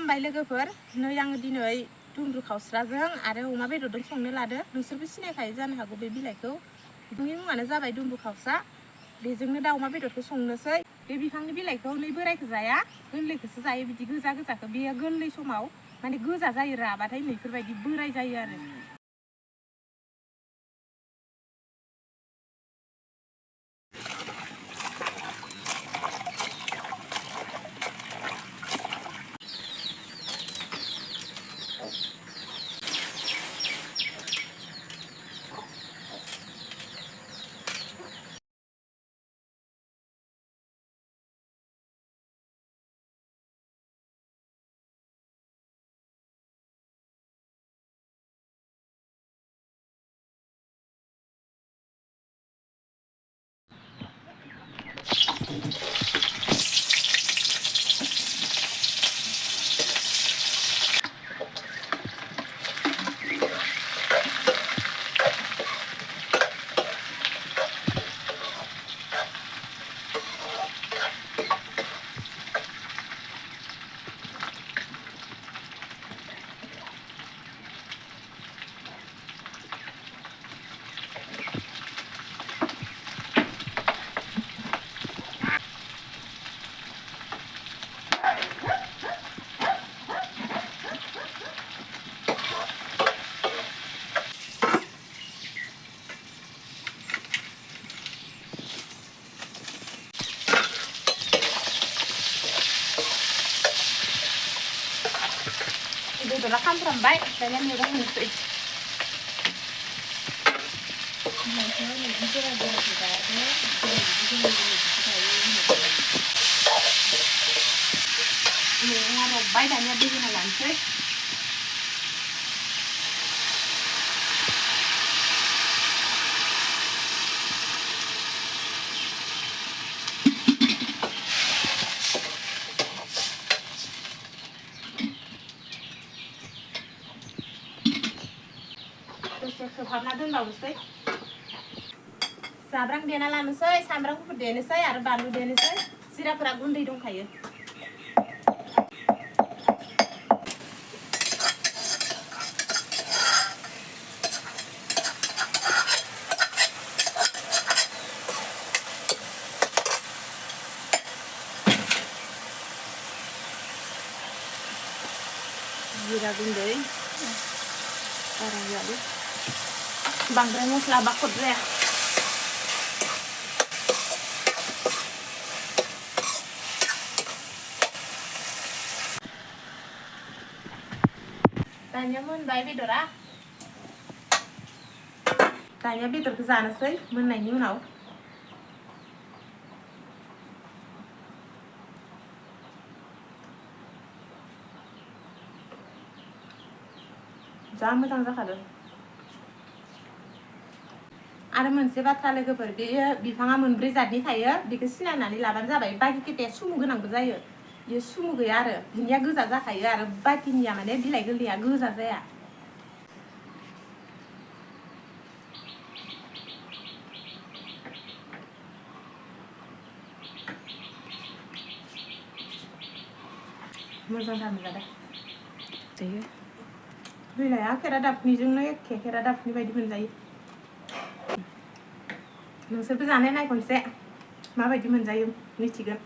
खुलुमबाय लोगोफोर नै आङो दिनै दुमब्रु खावस्राजों आरो अमा बेदरजों संनो लादो नोंसोरबो सिनायखायो जानो हागौ बे बिलाइखौ बिनि मुङानो जाबाय दुमब्रु खावस्रा बेजोंनो दा अमा बेदरखौ संनोसै बे बिफांनि बिलाइखौ नै बोरायखौ जाया गोरलैखौसो जायो बिदि गोजा गोजाखौ बेयो गोरलै समाव माने गोजा जायो राबाथाय नैफोरबायदि बोराय जायो आरो बेदरा खामफ्रामबाय दानिया मैगं होनोसै मैगङा रबबाय दानिया दै होना लानोसै दसे खोबहाबना दोनबावनोसै जाब्रां देना लानोसै सामब्राम गुफुर देनोसै आरो बानलु देनोसै जिराफोरा गुन्दै दंखायो जिरा गुन्दै बारा होआलै बांद्राय मस्ला बाखद जाया दानिया मोनबाय बेदरा दानिया बेदरखौ जानोसै मोननायनि उनाव जा मोजां जाखादों आरो मोनसे बाथ्रा लोगोफोर बेयो बिफाङा मोनब्रै जातनि थायो बेखौ सिनायनानै लाबानो जाबाय बाखि खेथाया सुमु गोनांबो जायो बेयो सुमु गैया आरो बिनिया गोजा जाखायो आरो बाखिनिया माने बिलाइ गोरलैया गोजा जाया मोजांथार मोनजादों जायो बिलाइया खेरादाफिनिजोंनो एखे खेरादाफिनि बायदि मोनजायो नोंसोरबो जानाय नाय खनसे माबायदि मोनजायो मिथिगोन